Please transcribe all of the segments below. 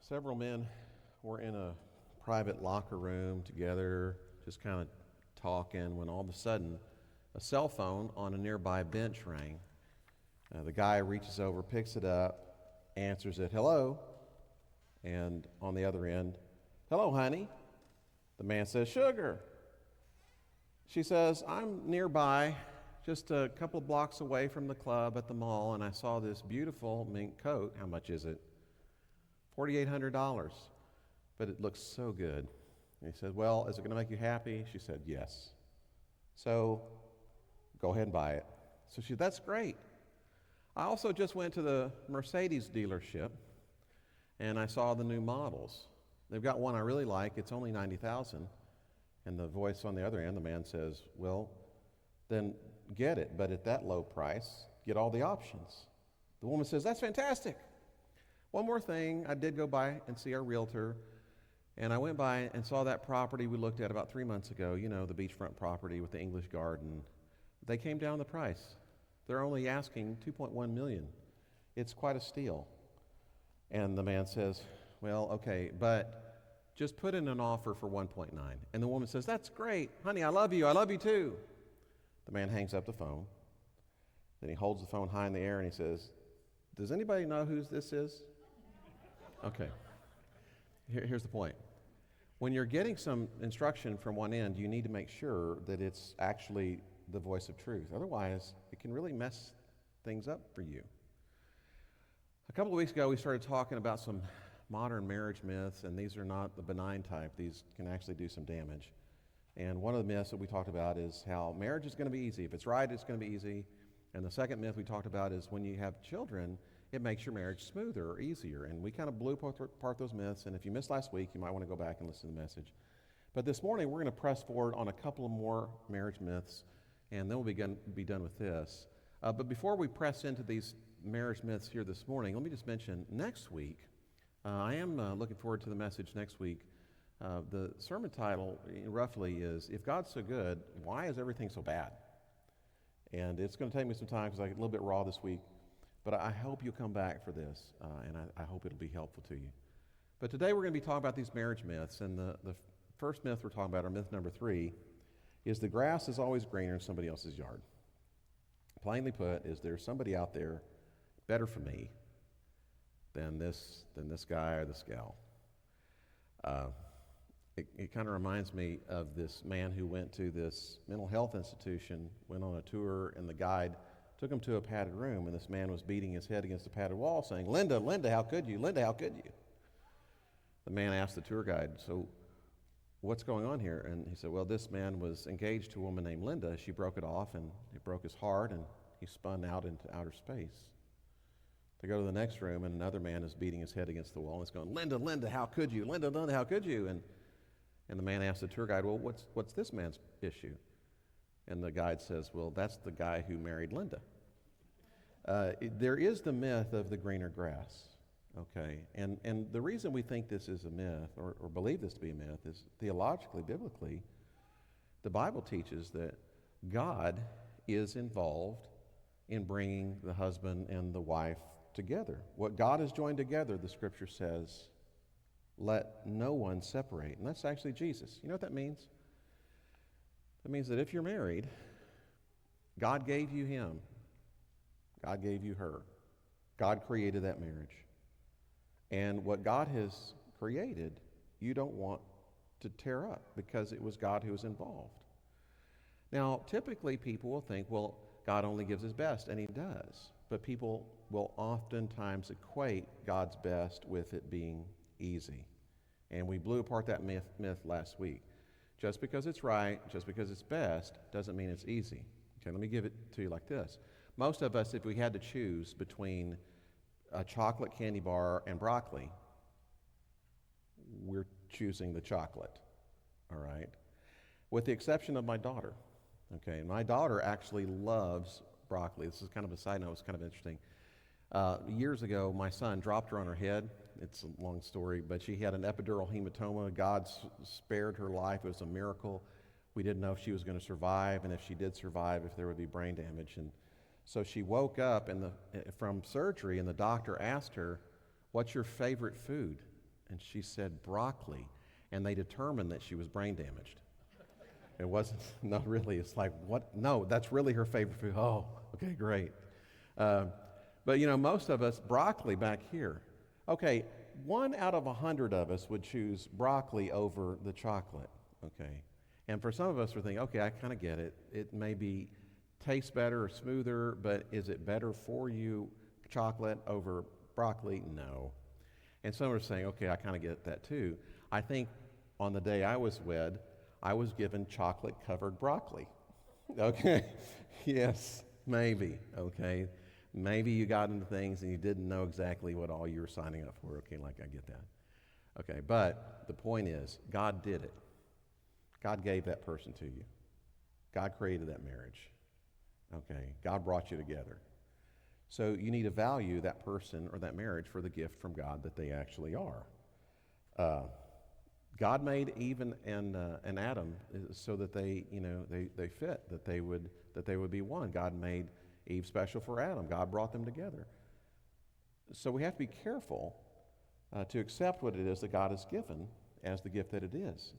Several men were in a private locker room together, just kind of talking, when all of a sudden a cell phone on a nearby bench rang. The guy reaches over, picks it up, answers it, "Hello," and on the other end, "Hello, honey." The man says, "Sugar." She says, "I'm nearby, just a couple blocks away from the club at the mall, and I saw this beautiful mink coat. How much is it?" $4,800. But it looks so good. And he said, "Well, is it going to make you happy?" She said, "Yes." "So go ahead and buy it." So she said, "That's great. I also just went to the Mercedes dealership, and I saw the new models. They've got one I really like. It's only $90,000. And the voice on the other end, the man says, "Well, then get it, but at that low price, get all the options." The woman says, "That's fantastic. One more thing, I did go by and see our realtor, and I went by and saw that property we looked at about 3 months ago, the beachfront property with the English garden. They came down the price. They're only asking $2.1 million. It's quite a steal." And the man says, "Well, okay, but just put in an offer for 1.9. And the woman says, "That's great. Honey, I love you too." The man hangs up the phone. Then he holds the phone high in the air and he says, "Does anybody know who this is?" Okay. Here's the point. When you're getting some instruction from one end, you need to make sure that it's actually the voice of truth. Otherwise, it can really mess things up for you. A couple of weeks ago, we started talking about some modern marriage myths, and these are not the benign type. These can actually do some damage. And one of the myths that we talked about is how marriage is going to be easy. If it's right, it's going to be easy. And the second myth we talked about is when you have children, it makes your marriage smoother or easier. And we kind of blew apart those myths. And if you missed last week, you might want to go back and listen to the message. But this morning, we're going to press forward on a couple of more marriage myths, and then we'll be done with this. But before we press into these marriage myths here this morning, let me just mention next week, I am looking forward to the message next week. The sermon title roughly is, "If God's so good, why is everything so bad?" And it's going to take me some time because I get a little bit raw this week. But I hope you'll come back for this, and I hope it'll be helpful to you. But today we're going to be talking about these marriage myths, and the first myth we're talking about, or myth number 3, is the grass is always greener in somebody else's yard. Plainly put, is there somebody out there better for me than this guy or this gal? It kind of reminds me of this man who went to this mental health institution, went on a tour, and the guide took him to a padded room, and this man was beating his head against the padded wall saying, "Linda, Linda, how could you? Linda, how could you?" The man asked the tour guide, "So what's going on here?" And he said, "Well, this man was engaged to a woman named Linda. She broke it off, and it broke his heart, and he spun out into outer space." They go to the next room, and another man is beating his head against the wall, and he's going, "Linda, Linda, how could you? Linda, Linda, how could you?" And the man asked the tour guide, "Well, what's this man's issue?" And the guide says, "Well, that's the guy who married Linda." There is the myth of the greener grass, okay? And the reason we think this is a myth, or believe this to be a myth, is theologically, biblically, the Bible teaches that God is involved in bringing the husband and the wife together. What God has joined together, the Scripture says, let no one separate. And that's actually Jesus. You know what that means? That means that if you're married, God gave you him. God gave you her. God created that marriage. And what God has created, you don't want to tear up because it was God who was involved. Now, typically people will think, well, God only gives his best, and he does. But people will oftentimes equate God's best with it being easy. And we blew apart that myth last week. Just because it's right, just because it's best, doesn't mean it's easy. Okay, let me give it to you like this. Most of us, if we had to choose between a chocolate candy bar and broccoli, we're choosing the chocolate, all right? With the exception of my daughter, okay? My daughter actually loves broccoli. This is kind of a side note. It's kind of interesting. Years ago, my son dropped her on her head. It's a long story, but she had an epidural hematoma. God spared her life. It was a miracle. We didn't know if she was going to survive, and if she did survive, if there would be brain damage. And so she woke up from surgery, and the doctor asked her, "What's your favorite food?" And she said, broccoli. And they determined that she was brain damaged. It wasn't, not really. It's like, what? No, that's really her favorite food. Oh, okay, great. But most of us, broccoli back here. Okay, 1 out of 100 of us would choose broccoli over the chocolate, okay? And for some of us, we're thinking, okay, I kind of get it. It maybe tastes better or smoother, but is it better for you, chocolate over broccoli? No. And some are saying, okay, I kind of get that too. I think on the day I was wed, I was given chocolate-covered broccoli. Okay? Yes, maybe, okay? Maybe you got into things and you didn't know exactly what all you were signing up for. Okay, I get that. Okay, but the point is, God did it. God gave that person to you. God created that marriage. Okay, God brought you together. So you need to value that person or that marriage for the gift from God that they actually are. God made Eve and Adam so that they fit, that they would be one. God made Eve special for Adam. God brought them together. So we have to be careful to accept what it is that God has given as the gift that it is.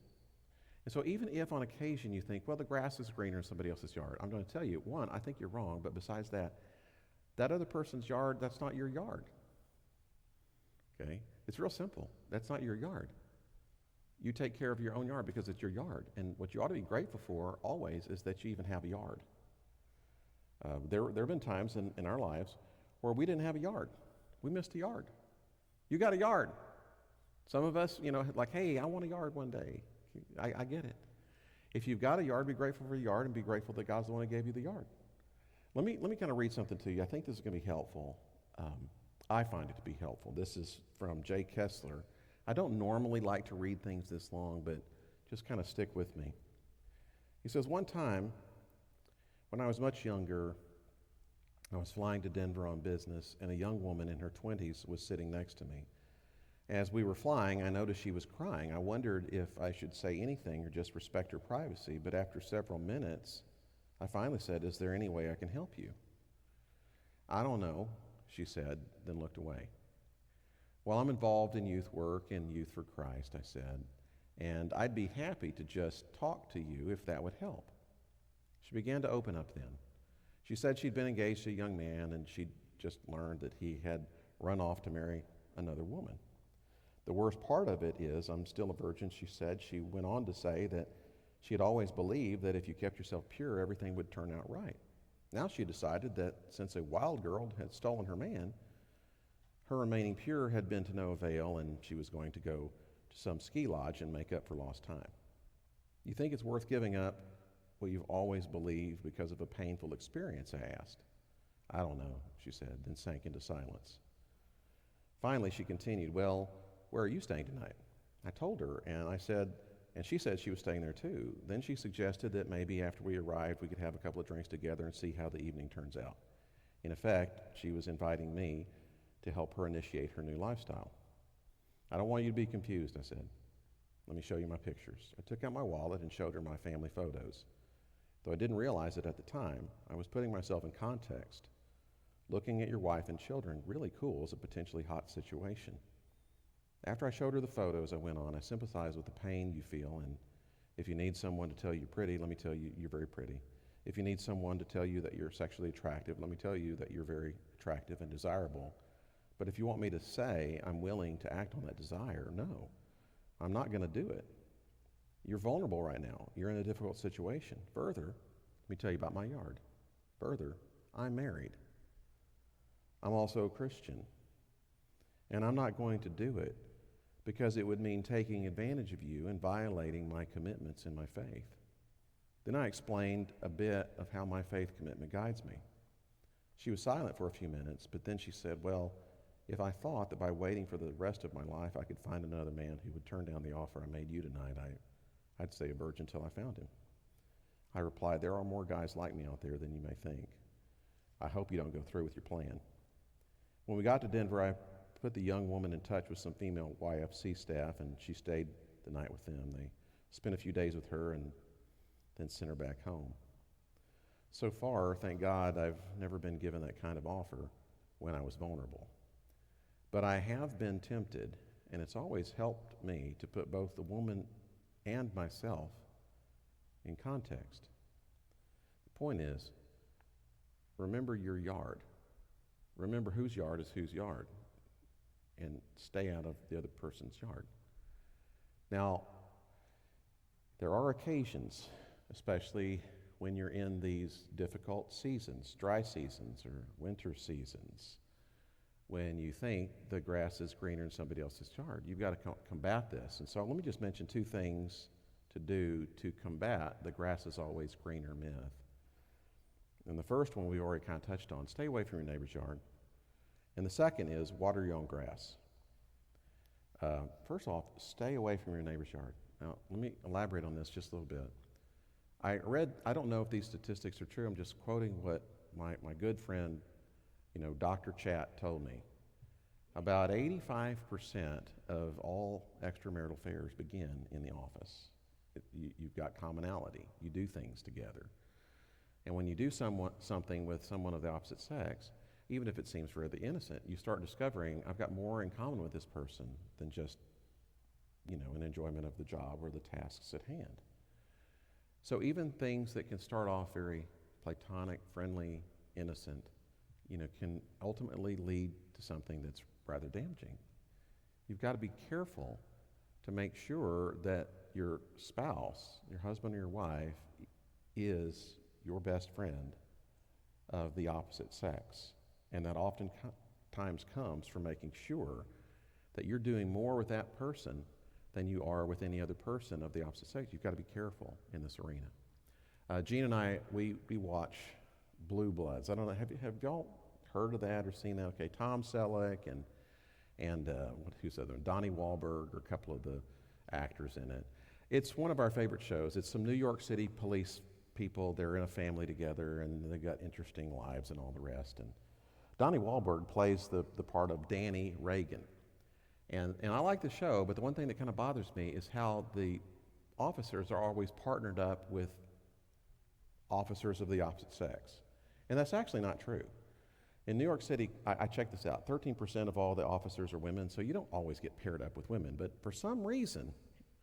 And so even if on occasion you think, well, the grass is greener in somebody else's yard, I'm going to tell you, one, I think you're wrong, but besides that, that other person's yard, that's not your yard. Okay? It's real simple. That's not your yard. You take care of your own yard because it's your yard. And what you ought to be grateful for always is that you even have a yard. There have been times in our lives where we didn't have a yard. We missed a yard. You got a yard. Some of us, like, hey, I want a yard one day. I get it. If you've got a yard, be grateful for your yard and be grateful that God's the one who gave you the yard. Let me kind of read something to you. I think this is going to be helpful. I find it to be helpful. This is from Jay Kessler. I don't normally like to read things this long, but just kind of stick with me. He says, one time, when I was much younger, I was flying to Denver on business, and a young woman in her 20s was sitting next to me. As we were flying, I noticed she was crying. I wondered if I should say anything or just respect her privacy, but after several minutes, I finally said, is there any way I can help you? I don't know, she said, then looked away. Well, I'm involved in youth work and Youth for Christ, I said, and I'd be happy to just talk to you if that would help. She began to open up then. She said she'd been engaged to a young man and she'd just learned that he had run off to marry another woman. The worst part of it is I'm still a virgin, she said. She went on to say that she had always believed that if you kept yourself pure, everything would turn out right. Now she decided that since a wild girl had stolen her man, her remaining pure had been to no avail, and she was going to go to some ski lodge and make up for lost time. You think it's worth giving up what you've always believed because of a painful experience, I asked. I don't know, she said, then sank into silence. Finally, she continued, well, where are you staying tonight? I told her, and she said she was staying there too. Then she suggested that maybe after we arrived, we could have a couple of drinks together and see how the evening turns out. In effect, she was inviting me to help her initiate her new lifestyle. I don't want you to be confused, I said. Let me show you my pictures. I took out my wallet and showed her my family photos. Though I didn't realize it at the time, I was putting myself in context. Looking at your wife and children, really cool, is a potentially hot situation. After I showed her the photos, I went on, I sympathize with the pain you feel, and if you need someone to tell you you're pretty, let me tell you you're very pretty. If you need someone to tell you that you're sexually attractive, let me tell you that you're very attractive and desirable. But if you want me to say I'm willing to act on that desire, no, I'm not going to do it. You're vulnerable right now. You're in a difficult situation. Further, let me tell you about my yard. Further, I'm married. I'm also a Christian. And I'm not going to do it because it would mean taking advantage of you and violating my commitments in my faith. Then I explained a bit of how my faith commitment guides me. She was silent for a few minutes, but then she said, well, if I thought that by waiting for the rest of my life I could find another man who would turn down the offer I made you tonight, I'd stay a virgin till I found him. I replied, there are more guys like me out there than you may think. I hope you don't go through with your plan. When we got to Denver, I put the young woman in touch with some female YFC staff, and she stayed the night with them. They spent a few days with her and then sent her back home. So far, thank God, I've never been given that kind of offer when I was vulnerable. But I have been tempted, and it's always helped me to put both the woman and myself in context. The point is, remember your yard. Remember whose yard is whose yard, and stay out of the other person's yard. Now, there are occasions, especially when you're in these difficult seasons, dry seasons or winter seasons, when you think the grass is greener in somebody else's yard. You've got to combat this. And so let me just mention two things to do to combat the grass is always greener myth. And the first one we already kind of touched on, stay away from your neighbor's yard. And the second is water your own grass. First off, stay away from your neighbor's yard. Now, let me elaborate on this just a little bit. I don't know if these statistics are true, I'm just quoting what my good friend, Dr. Chat told me. About 85% of all extramarital affairs begin in the office. You've got commonality. You do things together. And when you do something with someone of the opposite sex, even if it seems rather innocent, you start discovering, I've got more in common with this person than just, an enjoyment of the job or the tasks at hand. So even things that can start off very platonic, friendly, innocent, can ultimately lead to something that's rather damaging. You've got to be careful to make sure that your spouse, your husband or your wife, is your best friend of the opposite sex. And that oftentimes comes from making sure that you're doing more with that person than you are with any other person of the opposite sex. You've got to be careful in this arena. Gene and I, we watch Blue Bloods. I don't know, have y'all heard of that or seen that? Okay, Tom Selleck and who's the other one? Donnie Wahlberg, or a couple of the actors in it. It's one of our favorite shows. It's some New York City police people. They're in a family together, and they've got interesting lives and all the rest. And Donnie Wahlberg plays the part of Danny Reagan. And I like the show, but the one thing that kind of bothers me is how the officers are always partnered up with officers of the opposite sex. And that's actually not true. In New York City, I checked this out, 13% of all the officers are women, so you don't always get paired up with women. But for some reason,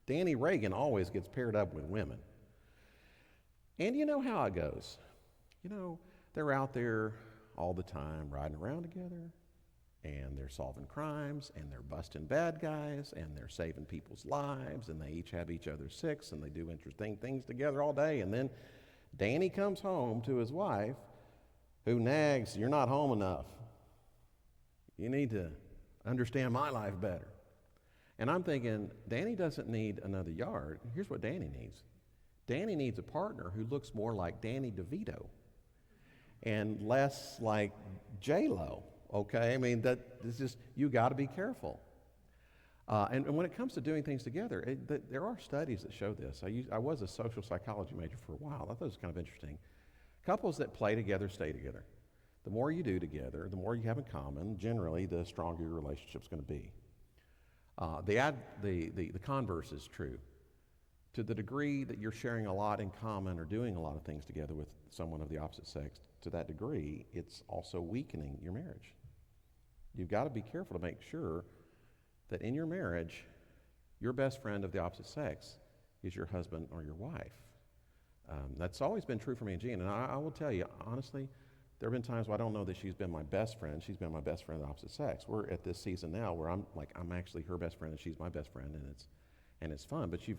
Danny Reagan always gets paired up with women. And you know how it goes. They're out there all the time riding around together, and they're solving crimes, and they're busting bad guys, and they're saving people's lives, and they each have each other's six, and they do interesting things together all day. And then Danny comes home to his wife, who nags, "You're not home enough. You need to understand my life better." And I'm thinking, Danny doesn't need another yard. Here's what Danny needs. Danny needs a partner who looks more like Danny DeVito and less like J-Lo, okay? I mean, it's just, you got to be careful. And when it comes to doing things together, there are studies that show this. I was a social psychology major for a while. I thought it was kind of interesting. Couples that play together stay together. The more you do together, the more you have in common, generally, the stronger your relationship's going to be. The converse is true. To the degree that you're sharing a lot in common or doing a lot of things together with someone of the opposite sex, to that degree, it's also weakening your marriage. You've got to be careful to make sure that in your marriage, your best friend of the opposite sex is your husband or your wife. That's always been true for me and Jean, and I will tell you, honestly, there have been times where I don't know that she's been my best friend. She's been my best friend of the opposite sex. We're at this season now where I'm actually her best friend and she's my best friend, and it's fun. But you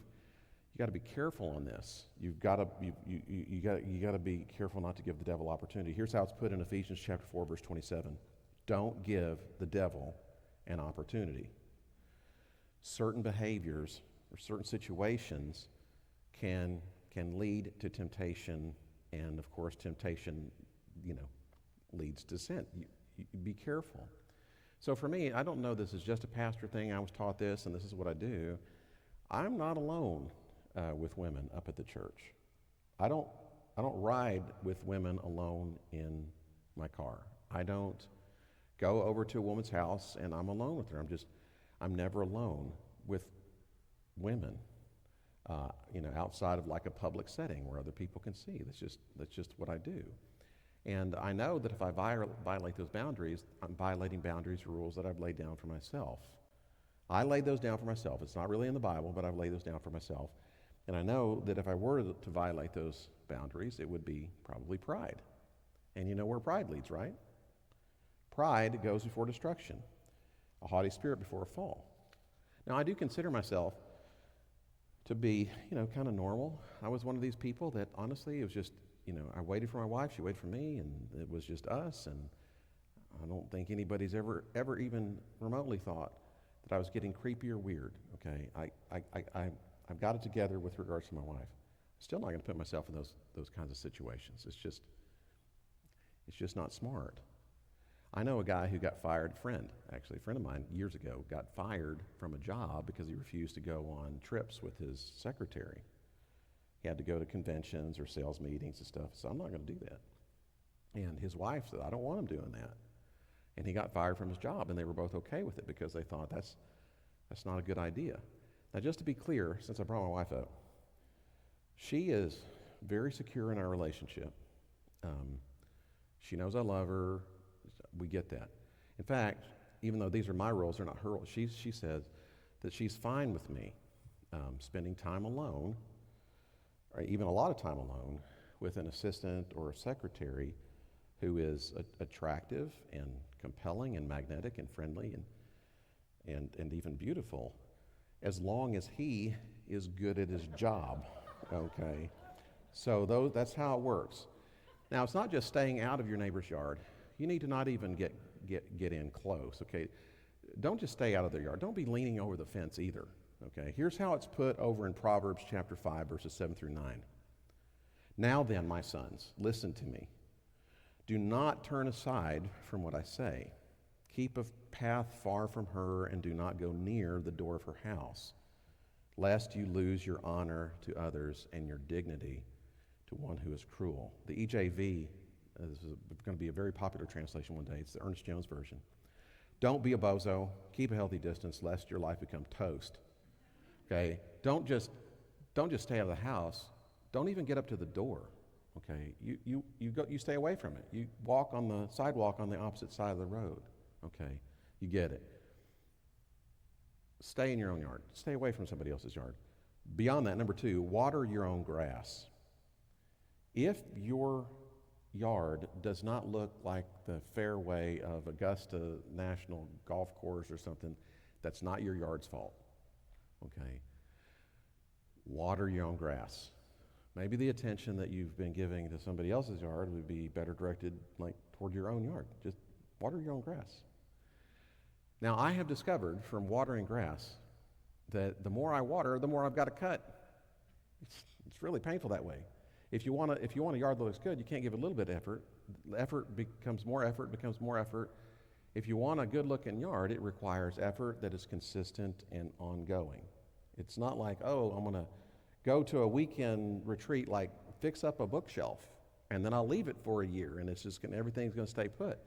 got to be careful on this. You got to be careful not to give the devil opportunity. Here's how it's put in Ephesians chapter 4, verse 27. Don't give the devil an opportunity. Certain behaviors or certain situations can lead to temptation, and of course temptation, leads to sin. You be careful. So for me, I don't know this is just a pastor thing. I was taught this, and this is what I do. I'm not alone with women up at the church. I don't ride with women alone in my car. I don't go over to a woman's house and I'm alone with her. I'm never alone with women. Outside of like a public setting where other people can see. That's just what I do. And I know that if I violate those boundaries, I'm violating boundaries or rules that I've laid down for myself. I laid those down for myself. It's not really in the Bible, but I've laid those down for myself. And I know that if I were to violate those boundaries, it would be probably pride. And you know where pride leads, right? Pride goes before destruction, a haughty spirit before a fall. Now, I do consider myself to be, kind of normal. I was one of these people that, honestly, it was just, I waited for my wife, she waited for me, and it was just us. And I don't think anybody's ever even remotely thought that I was getting creepy or weird, okay? I've got it together with regards to my wife. I'm still not going to put myself in those kinds of situations. It's just not smart. I know a guy who got fired, a friend of mine years ago, got fired from a job because he refused to go on trips with his secretary. He had to go to conventions or sales meetings and stuff, so I'm not going to do that. And his wife said, I don't want him doing that. And he got fired from his job, and they were both okay with it because they thought that's not a good idea. Now, just to be clear, since I brought my wife up, she is very secure in our relationship. She knows I love her. We get that. In fact, even though these are my rules, they're not her rules, she says that she's fine with me spending time alone, or even a lot of time alone, with an assistant or a secretary who is attractive and compelling and magnetic and friendly and even beautiful, as long as he is good at his job, okay? So that's how it works. Now, it's not just staying out of your neighbor's yard. You need to not even get in close, okay? Don't just stay out of their yard. Don't be leaning over the fence either, okay? Here's how it's put over in Proverbs chapter 5, verses 7 through 9. Now then, my sons, listen to me. Do not turn aside from what I say. Keep a path far from her and do not go near the door of her house, lest you lose your honor to others and your dignity to one who is cruel. The EJV is going to be a very popular translation one day. It's the Ernest Jones version. Don't be a bozo. Keep a healthy distance, lest your life become toast. Okay? Don't just stay out of the house. Don't even get up to the door. Okay? You stay away from it. You walk on the sidewalk on the opposite side of the road. Okay? You get it. Stay in your own yard. Stay away from somebody else's yard. Beyond that, number 2, water your own grass. If your yard does not look like the fairway of Augusta National Golf Course or something, that's not your yard's fault. Okay? Water your own grass. Maybe the attention that you've been giving to somebody else's yard would be better directed toward your own yard. Just water your own grass. Now, I have discovered from watering grass that the more I water, the more I've got to cut. It's really painful that way. If you want a yard that looks good, you can't give a little bit of effort. Effort becomes more effort, becomes more effort. If you want a good-looking yard, it requires effort that is consistent and ongoing. It's not like, I'm going to go to a weekend retreat, fix up a bookshelf, and then I'll leave it for a year, and everything's going to stay put.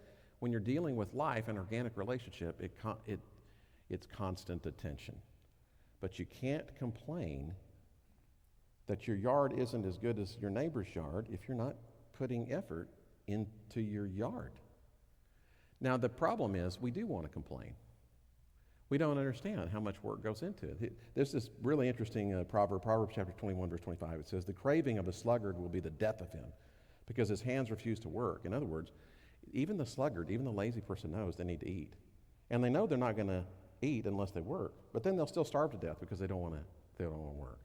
When you're dealing with life and organic relationship, it's constant attention. But you can't complain that your yard isn't as good as your neighbor's yard if you're not putting effort into your yard. Now, the problem is we do want to complain. We don't understand how much work goes into it. There's this really interesting Proverbs chapter 21, verse 25. It says, the craving of the sluggard will be the death of him because his hands refuse to work. In other words, even the sluggard, even the lazy person knows they need to eat. And they know they're not going to eat unless they work. But then they'll still starve to death because they don't want to work.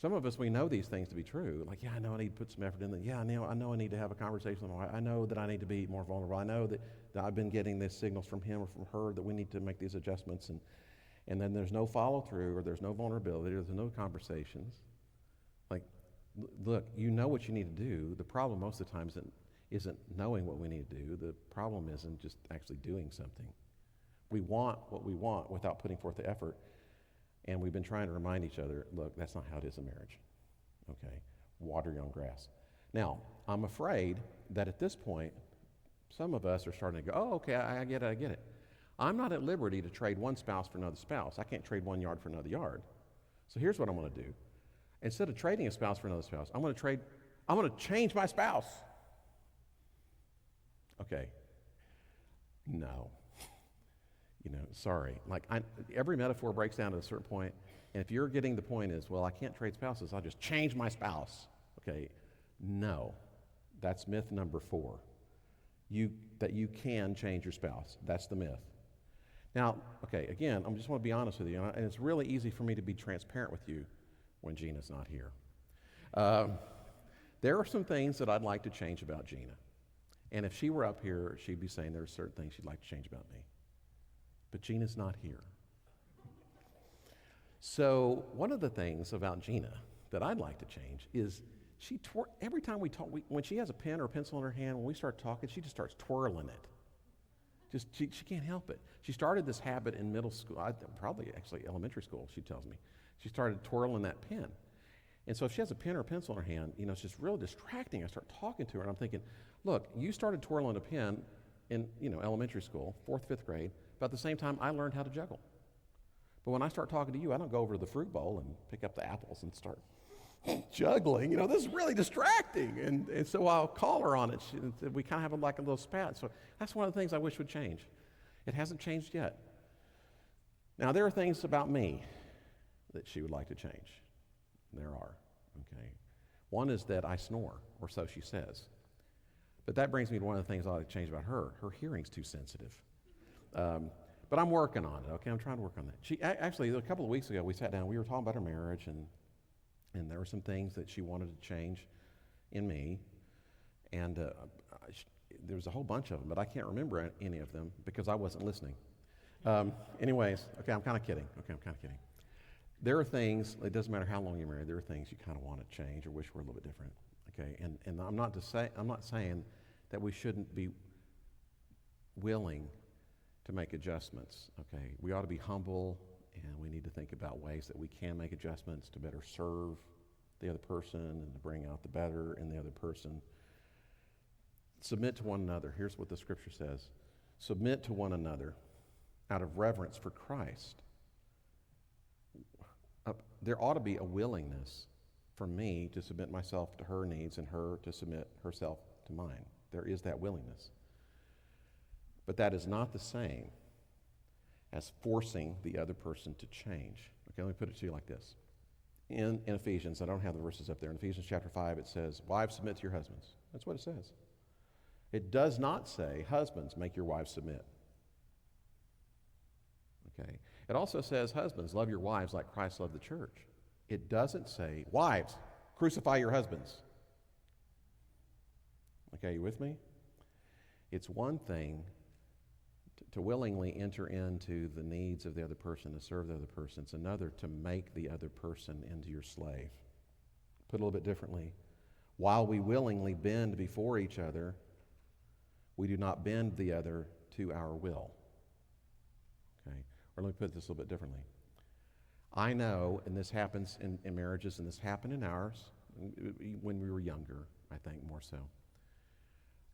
Some of us, we know these things to be true. I know I need to put some effort in. I know I need to have a conversation with my wife. I know that I need to be more vulnerable. I know that I've been getting these signals from him or from her that we need to make these adjustments. And then there's no follow-through or there's no vulnerability or there's no conversations. Look, you know what you need to do. The problem most of the time isn't knowing what we need to do. The problem isn't just actually doing something. We want what we want without putting forth the effort. And we've been trying to remind each other, look, that's not how it is in marriage. Okay? Water your own grass. Now, I'm afraid that at this point, some of us are starting to go, okay, I get it. I'm not at liberty to trade one spouse for another spouse. I can't trade one yard for another yard. So here's what I'm going to do. Instead of trading a spouse for another spouse, I'm going to change my spouse. Okay. No. Sorry. Every metaphor breaks down at a certain point, and if you're getting the point is, well, I can't trade spouses, I'll just change my spouse. Okay, no. That's myth number 4. That you can change your spouse. That's the myth. Now, okay, again, I just want to be honest with you, and it's really easy for me to be transparent with you when Gina's not here. There are some things that I'd like to change about Gina. And if she were up here, she'd be saying there are certain things she'd like to change about me. But Gina's not here. So one of the things about Gina that I'd like to change is every time we talk, when she has a pen or a pencil in her hand, when we start talking, she just starts twirling it. She can't help it. She started this habit in middle school, probably actually elementary school, she tells me. She started twirling that pen. And so if she has a pen or a pencil in her hand, it's just real distracting. I start talking to her, and I'm thinking, look, you started twirling a pen in, elementary school, 4th, 5th grade, about the same time I learned how to juggle. But when I start talking to you, I don't go over to the fruit bowl and pick up the apples and start juggling. This is really distracting. And so I'll call her on it. We kind of have like a little spat. So that's one of the things I wish would change. It hasn't changed yet. Now, there are things about me that she would like to change. There are, okay? One is that I snore, or so she says. But that brings me to one of the things I like to change about her. Her hearing's too sensitive. But I'm working on it, okay? I'm trying to work on that. She actually, a couple of weeks ago, we sat down, we were talking about her marriage, and there were some things that she wanted to change in me. And there was a whole bunch of them, but I can't remember any of them because I wasn't listening. Anyways, okay, I'm kind of kidding. There are things, it doesn't matter how long you're married, there are things you kind of want to change or wish were a little bit different. Okay, and I'm not saying that we shouldn't be willing to make adjustments. Okay, we ought to be humble, and we need to think about ways that we can make adjustments to better serve the other person and to bring out the better in the other person. Submit to one another. Here's what the scripture says. Submit to one another out of reverence for Christ. There ought to be a willingness for me to submit myself to her needs and her to submit herself to mine. There is that willingness. But that is not the same as forcing the other person to change. Okay, let me put it to you like this. In Ephesians, I don't have the verses up there. In Ephesians chapter 5, it says, wives, submit to your husbands. That's what it says. It does not say, husbands, make your wives submit. Okay. It also says, husbands, love your wives like Christ loved the church. It doesn't say, wives, crucify your husbands. Okay, you with me? It's one thing to willingly enter into the needs of the other person, to serve the other person. It's another to make the other person into your slave. Put a little bit differently, while we willingly bend before each other, we do not bend the other to our will. Okay? Or let me put this a little bit differently. I know, and this happens in marriages, and this happened in ours when we were younger, I think more so.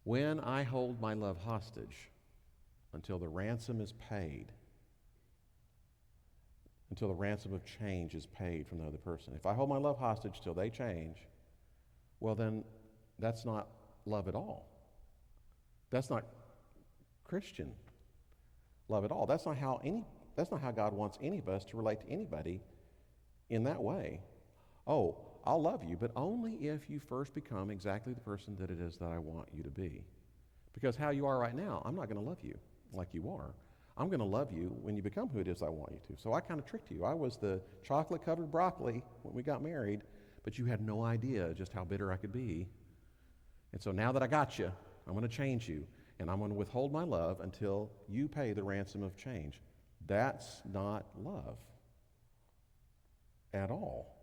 When I hold my love hostage until the ransom is paid, until the ransom of change is paid from the other person. If I hold my love hostage till they change, well then that's not love at all. That's not Christian love at all. That's not how God wants any of us to relate to anybody in that way. Oh, I'll love you, but only if you first become exactly the person that it is that I want you to be. Because how you are right now, I'm not going to love you like you are. I'm going to love you when you become who it is I want you to. So I kind of tricked you. I was the chocolate-covered broccoli when we got married, but you had no idea just how bitter I could be. And so now that I got you, I'm going to change you, and I'm going to withhold my love until you pay the ransom of change. That's not love at all.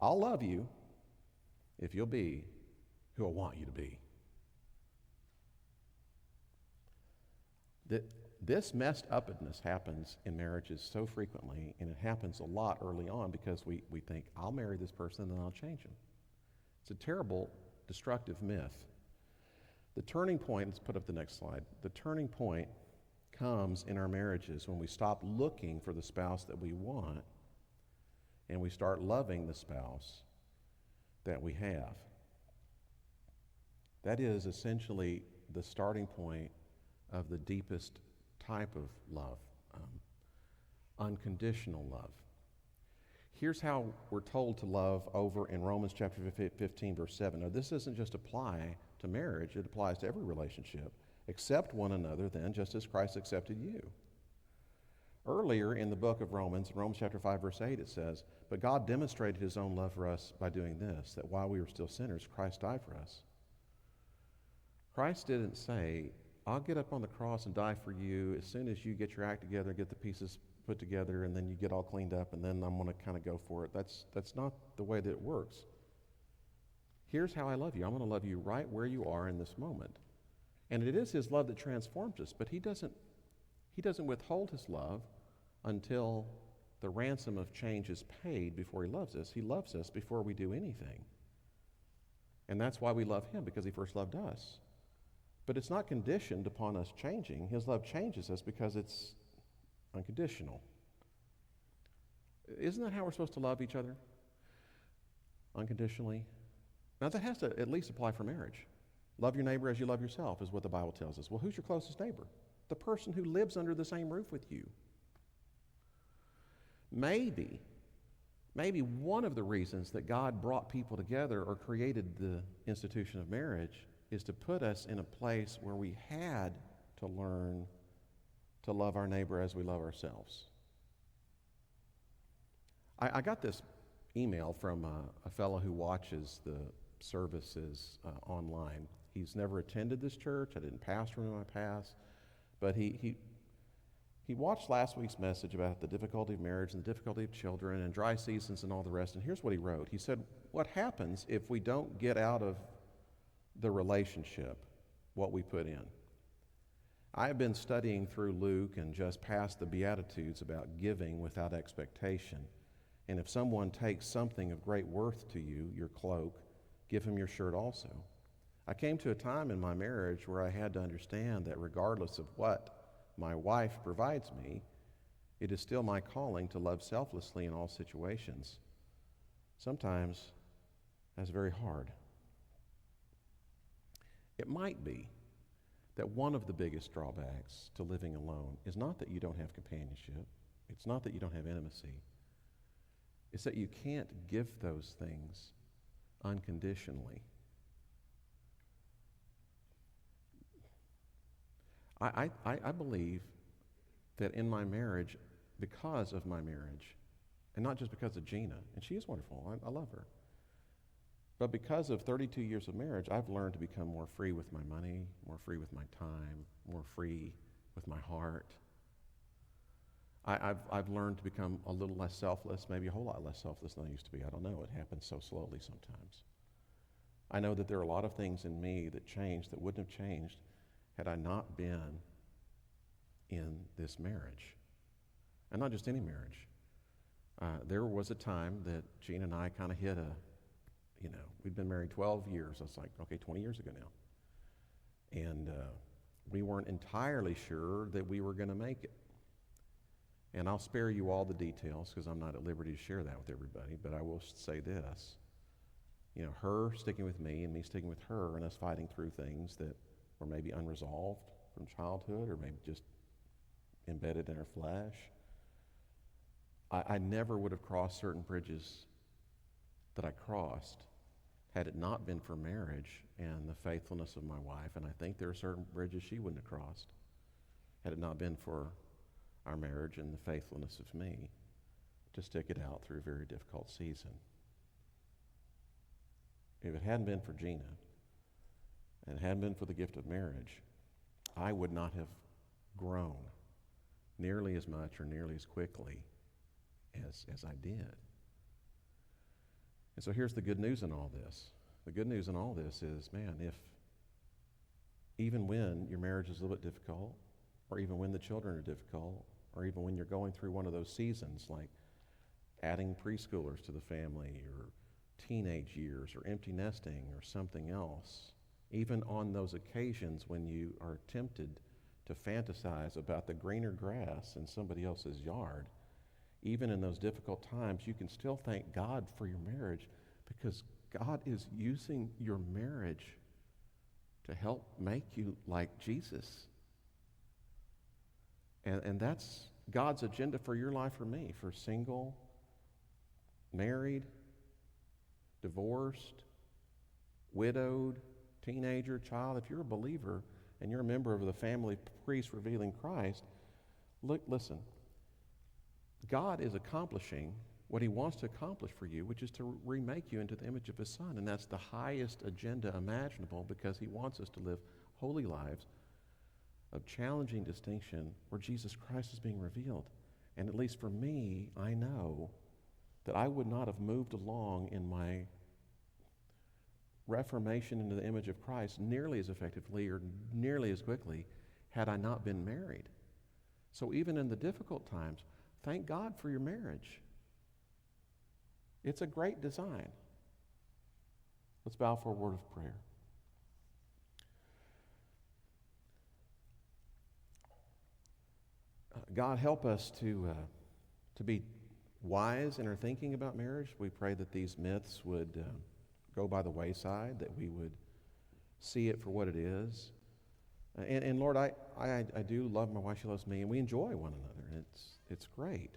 I'll love you if you'll be who I want you to be. This messed upness happens in marriages so frequently, and it happens a lot early on because we think, I'll marry this person and then I'll change him. It's a terrible, destructive myth. The turning point, let's put up the next slide. The turning point comes in our marriages when we stop looking for the spouse that we want and we start loving the spouse that we have. That is essentially the starting point of the deepest type of love, unconditional love. Here's how we're told to love over in Romans chapter 15, verse 7. Now, this doesn't just apply to marriage, it applies to every relationship. Accept one another then, just as Christ accepted you. Earlier in the book of Romans, Romans chapter 5, verse 8, it says, "But God demonstrated his own love for us by doing this, that while we were still sinners, Christ died for us." Christ didn't say, "I'll get up on the cross and die for you as soon as you get your act together, get the pieces put together, and then you get all cleaned up, and then I'm going to kind of go for it." That's not the way that it works. Here's how I love you. I'm going to love you right where you are in this moment. And it is his love that transforms us, but he doesn't withhold his love until the ransom of change is paid before he loves us. He loves us before we do anything. And that's why we love him, because he first loved us. But it's not conditioned upon us changing. His love changes us because it's unconditional. Isn't that how we're supposed to love each other? Unconditionally? Now that has to at least apply for marriage. Love your neighbor as you love yourself is what the Bible tells us. Well, who's your closest neighbor? The person who lives under the same roof with you. Maybe one of the reasons that God brought people together or created the institution of marriage is to put us in a place where we had to learn to love our neighbor as we love ourselves. I got this email from a fellow who watches the services online. He's never attended this church. I didn't pastor him in my past. But he watched last week's message about the difficulty of marriage and the difficulty of children and dry seasons and all the rest. And here's what he wrote. He said, "What happens if we don't get out of the relationship what we put in?" I have been studying through Luke and just past the Beatitudes about giving without expectation. And if someone takes something of great worth to you, your cloak, give him your shirt also. I came to a time in my marriage where I had to understand that regardless of what my wife provides me, it is still my calling to love selflessly in all situations. Sometimes that's very hard. It might be that one of the biggest drawbacks to living alone is not that you don't have companionship. It's not that you don't have intimacy. It's that you can't give those things unconditionally. I believe that in my marriage, because of my marriage, and not just because of Gina, and she is wonderful, I love her, but because of 32 years of marriage, I've learned to become more free with my money, more free with my time, more free with my heart. I've learned to become a little less selfless, maybe a whole lot less selfless than I used to be. I don't know. It happens so slowly sometimes. I know that there are a lot of things in me that changed that wouldn't have changed had I not been in this marriage. And not just any marriage. There was a time that Gina and I kind of hit we'd been married 12 years. I was like, okay, 20 years ago now. And we weren't entirely sure that we were going to make it. And I'll spare you all the details because I'm not at liberty to share that with everybody, but I will say this. Her sticking with me and me sticking with her and us fighting through things that were maybe unresolved from childhood or maybe just embedded in our flesh. I never would have crossed certain bridges that I crossed had it not been for marriage and the faithfulness of my wife. And I think there are certain bridges she wouldn't have crossed had it not been for our marriage and the faithfulness of me to stick it out through a very difficult season. If it hadn't been for Gina and it hadn't been for the gift of marriage, I would not have grown nearly as much or nearly as quickly as I did. And so here's the good news in all this. The good news in all this is, man, if even when your marriage is a little bit difficult, or even when the children are difficult, or even when you're going through one of those seasons like adding preschoolers to the family, or teenage years, or empty nesting, or something else, even on those occasions when you are tempted to fantasize about the greener grass in somebody else's yard, even in those difficult times, you can still thank God for your marriage because God is using your marriage to help make you like Jesus. And that's God's agenda for your life, for me, for single, married, divorced, widowed, teenager, child. If you're a believer and you're a member of the family priest revealing Christ, listen. God is accomplishing what he wants to accomplish for you, which is to remake you into the image of his Son. And that's the highest agenda imaginable, because he wants us to live holy lives of challenging distinction where Jesus Christ is being revealed. And at least for me, I know that I would not have moved along in my reformation into the image of Christ nearly as effectively or nearly as quickly had I not been married. So even in the difficult times, thank God for your marriage. It's a great design. Let's bow for a word of prayer. God, help us to be wise in our thinking about marriage. We pray that these myths would go by the wayside, that we would see it for what it is. And Lord, I do love my wife. She loves me, and we enjoy one another, and it's great.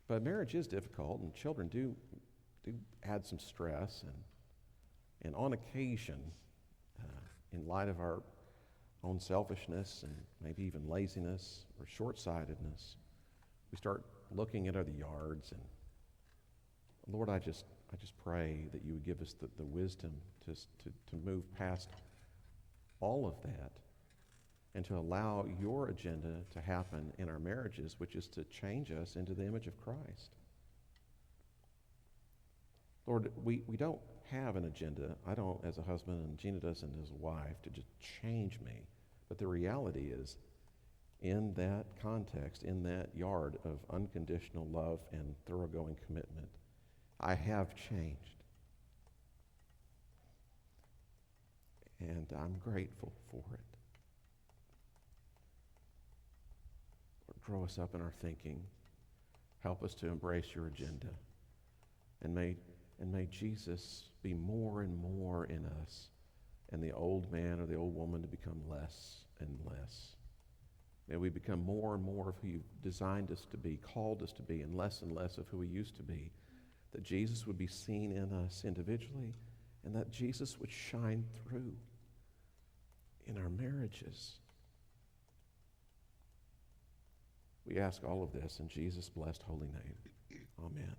But marriage is difficult, and children do add some stress, and on occasion, in light of our own selfishness and maybe even laziness or short-sightedness, we start looking at other yards. And Lord, I just pray that you would give us the wisdom to move past all of that and to allow your agenda to happen in our marriages, which is to change us into the image of Christ. Lord, we don't have an agenda. I don't as a husband, and Gina doesn't as a wife, to just change me. But the reality is, in that context, in that yard of unconditional love and thoroughgoing commitment, I have changed. And I'm grateful for it. Lord, grow us up in our thinking. Help us to embrace your agenda. And may Jesus be more and more in us, and the old man or the old woman to become less and less. May we become more and more of who you've designed us to be, called us to be, and less of who we used to be. That Jesus would be seen in us individually, and that Jesus would shine through in our marriages. We ask all of this in Jesus' blessed holy name. Amen.